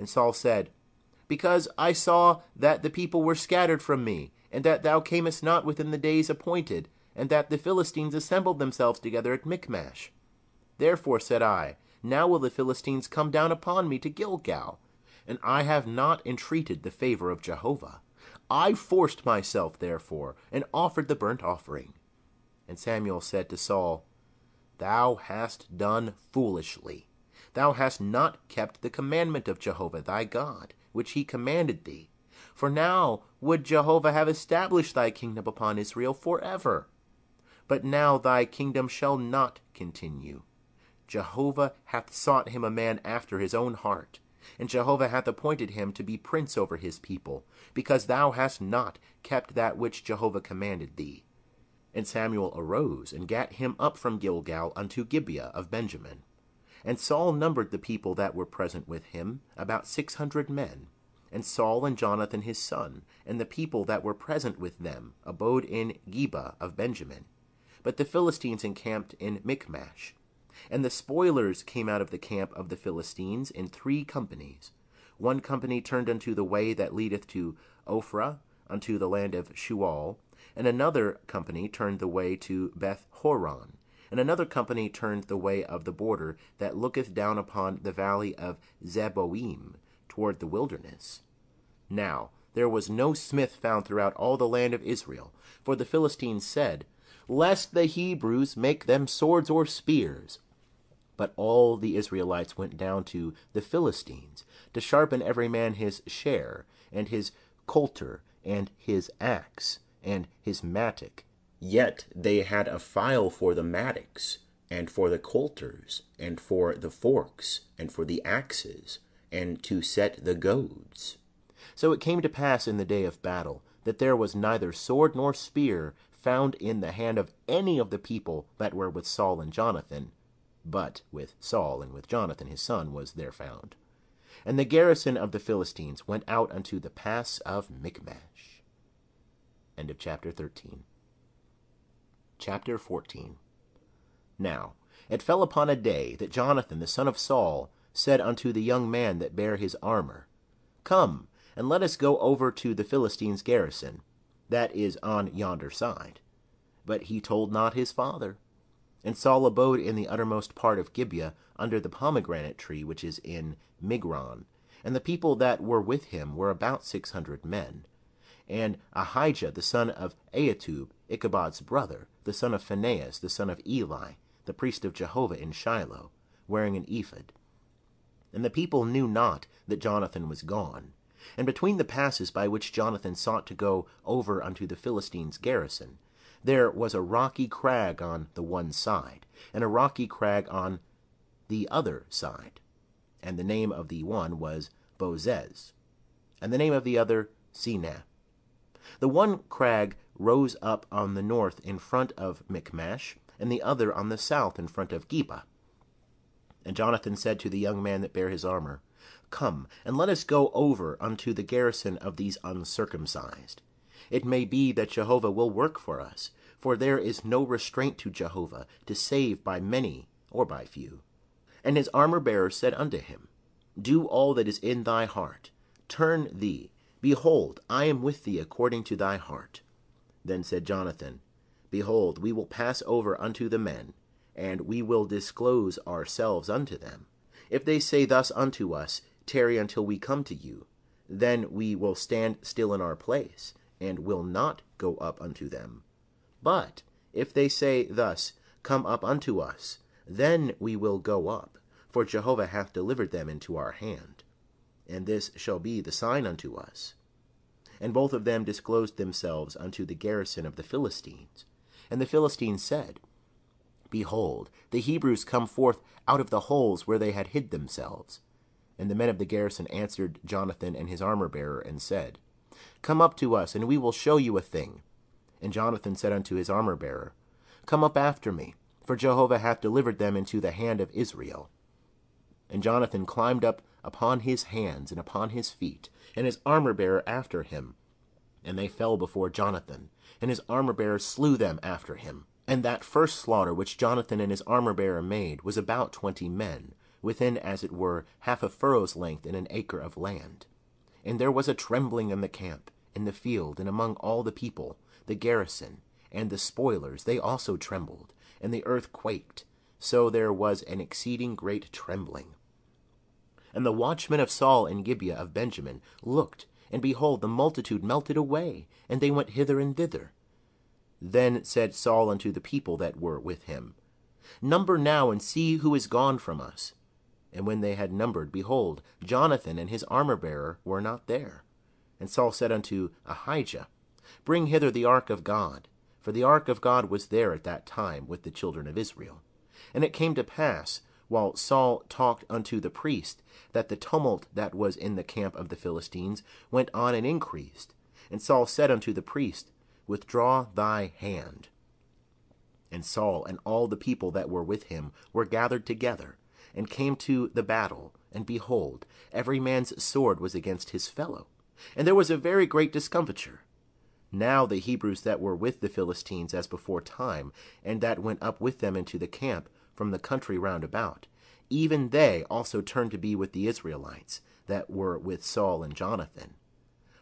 And Saul said, Because I saw that the people were scattered from me, and that thou camest not within the days appointed, and that the Philistines assembled themselves together at Michmash. Therefore said I, Now will the Philistines come down upon me to Gilgal, and I have not entreated the favor of Jehovah. I forced myself, therefore, and offered the burnt offering. And Samuel said to Saul, Thou hast done foolishly. Thou hast not kept the commandment of Jehovah thy God, which he commanded thee. For now would Jehovah have established thy kingdom upon Israel forever. But now thy kingdom shall not continue. Jehovah hath sought him a man after his own heart, and Jehovah hath appointed him to be prince over his people, because thou hast not kept that which Jehovah commanded thee. And Samuel arose, and gat him up from Gilgal unto Gibeah of Benjamin. And Saul numbered the people that were present with him, about 600 men. And Saul and Jonathan his son, and the people that were present with them, abode in Gibeah of Benjamin. But the Philistines encamped in Michmash. And the spoilers came out of the camp of the Philistines in 3 companies. 1 company turned unto the way that leadeth to Ophrah, unto the land of Shual, and another company turned the way to Beth-horon, and another company turned the way of the border that looketh down upon the valley of Zeboim, toward the wilderness. Now there was no smith found throughout all the land of Israel, for the Philistines said, Lest the Hebrews make them swords or spears. But all the Israelites went down to the Philistines, to sharpen every man his share, and his coulter, and his axe, and his mattock. Yet they had a file for the mattocks, and for the coulters, and for the forks, and for the axes, and to set the goads. So it came to pass in the day of battle, that there was neither sword nor spear found in the hand of any of the people that were with Saul and Jonathan, but with Saul and with Jonathan his son was there found. And the garrison of the Philistines went out unto the pass of Michmash. End of chapter 13. Chapter 14. Now it fell upon a day that Jonathan the son of Saul said unto the young man that bare his armor, Come, and let us go over to the Philistines' garrison, that is on yonder side. But he told not his father. And Saul abode in the uttermost part of Gibeah, under the pomegranate tree which is in Migron. And the people that were with him were about 600 men. And Ahijah the son of Ahitub, Ichabod's brother, the son of Phinehas, the son of Eli, the priest of Jehovah in Shiloh, wearing an ephod. And the people knew not that Jonathan was gone. And between the passes by which Jonathan sought to go over unto the Philistines' garrison, there was a rocky crag on the one side, and a rocky crag on the other side. And the name of the one was Bozez, and the name of the other Seneh. The one crag rose up on the north in front of Michmash, and the other on the south in front of Gibeah. And Jonathan said to the young man that bare his armor, Come, and let us go over unto the garrison of these uncircumcised. It may be that Jehovah will work for us, for there is no restraint to Jehovah to save by many or by few. And his armor-bearer said unto him, Do all that is in thy heart. Turn thee. Behold, I am with thee according to thy heart. Then said Jonathan, Behold, we will pass over unto the men, and we will disclose ourselves unto them. If they say thus unto us, Tarry until we come to you, then we will stand still in our place, and will not go up unto them. But if they say thus, Come up unto us, then we will go up, for Jehovah hath delivered them into our hand. And this shall be the sign unto us. And both of them disclosed themselves unto the garrison of the Philistines. And the Philistines said, Behold, the Hebrews come forth out of the holes where they had hid themselves. And the men of the garrison answered Jonathan and his armor-bearer, and said, Come up to us, and we will show you a thing. And Jonathan said unto his armor-bearer, Come up after me, for Jehovah hath delivered them into the hand of Israel. And Jonathan climbed up upon his hands and upon his feet, and his armor-bearer after him. And they fell before Jonathan, and his armor-bearer slew them after him. And that first slaughter which Jonathan and his armor-bearer made was about 20 men, within as it were half a furrow's length in an acre of land. And there was a trembling in the camp, in the field, and among all the people, the garrison, and the spoilers, they also trembled, and the earth quaked, so there was an exceeding great trembling. And the watchmen of Saul and Gibeah of Benjamin looked, and behold, the multitude melted away, and they went hither and thither. Then said Saul unto the people that were with him, Number now, and see who is gone from us. And when they had numbered, behold, Jonathan and his armor-bearer were not there. And Saul said unto Ahijah, Bring hither the ark of God. For the ark of God was there at that time with the children of Israel. And it came to pass, while Saul talked unto the priest, that the tumult that was in the camp of the Philistines went on and increased. And Saul said unto the priest, Withdraw thy hand. And Saul and all the people that were with him were gathered together, and came to the battle, and behold, every man's sword was against his fellow, and there was a very great discomfiture. Now the Hebrews that were with the Philistines as before time, and that went up with them into the camp from the country round about, even they also turned to be with the Israelites that were with Saul and Jonathan.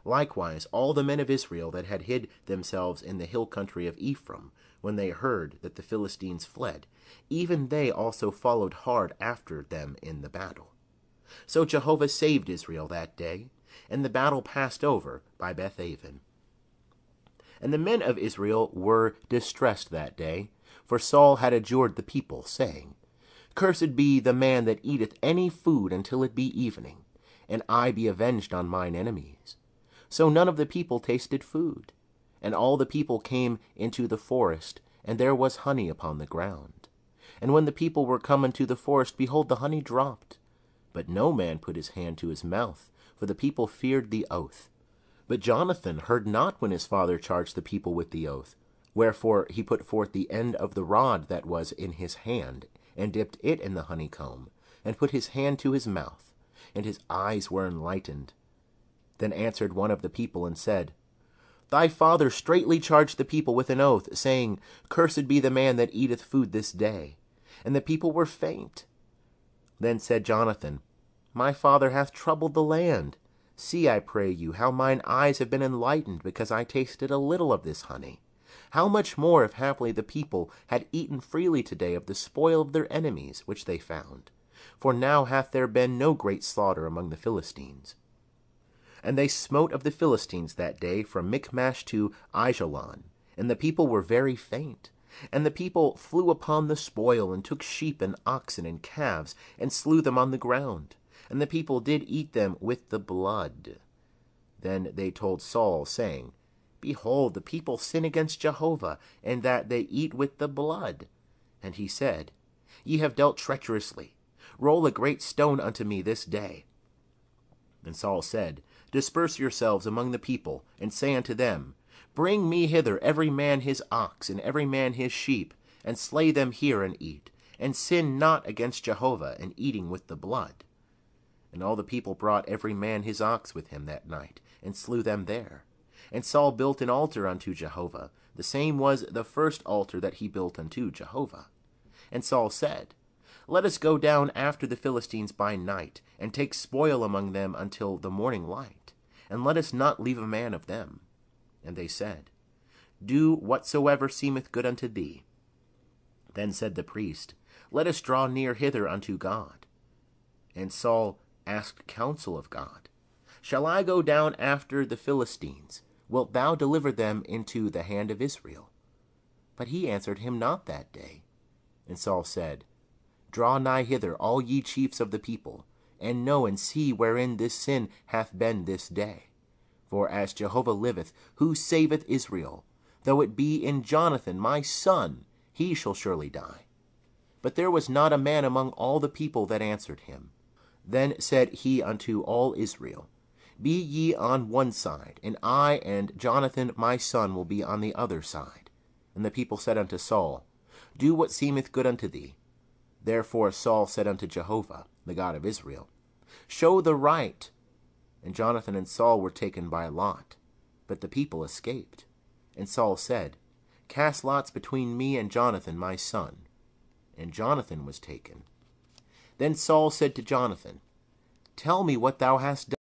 Likewise all the men of Israel that had hid themselves in the hill country of Ephraim, when they heard that the Philistines fled, even they also followed hard after them in the battle. So Jehovah saved Israel that day, and the battle passed over by Bethaven. And the men of Israel were distressed that day, for Saul had adjured the people, saying, Cursed be the man that eateth any food until it be evening, and I be avenged on mine enemies. So none of the people tasted food. And all the people came into the forest, and there was honey upon the ground. And when the people were come into the forest, behold, the honey dropped. But no man put his hand to his mouth, for the people feared the oath. But Jonathan heard not when his father charged the people with the oath. Wherefore he put forth the end of the rod that was in his hand, and dipped it in the honeycomb, and put his hand to his mouth, and his eyes were enlightened. Then answered one of the people, and said, Thy father straitly charged the people with an oath, saying, Cursed be the man that eateth food this day. And the people were faint. Then said Jonathan, My father hath troubled the land. See, I pray you, how mine eyes have been enlightened, because I tasted a little of this honey. How much more, if haply the people had eaten freely today of the spoil of their enemies, which they found? For now hath there been no great slaughter among the Philistines. And they smote of the Philistines that day from Michmash to Aijalon, and the people were very faint. And the people flew upon the spoil, and took sheep and oxen and calves, and slew them on the ground. And the people did eat them with the blood. Then they told Saul, saying, Behold, the people sin against Jehovah, and that they eat with the blood. And he said, Ye have dealt treacherously. Roll a great stone unto me this day. And Saul said, Disperse yourselves among the people, and say unto them, Bring me hither every man his ox, and every man his sheep, and slay them here and eat, and sin not against Jehovah in eating with the blood. And all the people brought every man his ox with him that night, and slew them there. And Saul built an altar unto Jehovah. The same was the first altar that he built unto Jehovah. And Saul said, Let us go down after the Philistines by night, and take spoil among them until the morning light, and let us not leave a man of them. And they said, Do whatsoever seemeth good unto thee. Then said the priest, Let us draw near hither unto God. And Saul asked counsel of God, Shall I go down after the Philistines? Wilt thou deliver them into the hand of Israel? But he answered him not that day. And Saul said, Draw nigh hither, all ye chiefs of the people, and know and see wherein this sin hath been this day. For as Jehovah liveth, who saveth Israel, though it be in Jonathan my son, he shall surely die. But there was not a man among all the people that answered him. Then said he unto all Israel, Be ye on one side, and I and Jonathan my son will be on the other side. And the people said unto Saul, Do what seemeth good unto thee. Therefore Saul said unto Jehovah, the God of Israel, Show the right. And Jonathan and Saul were taken by lot, but the people escaped. And Saul said, Cast lots between me and Jonathan my son. And Jonathan was taken. Then Saul said to Jonathan, Tell me what thou hast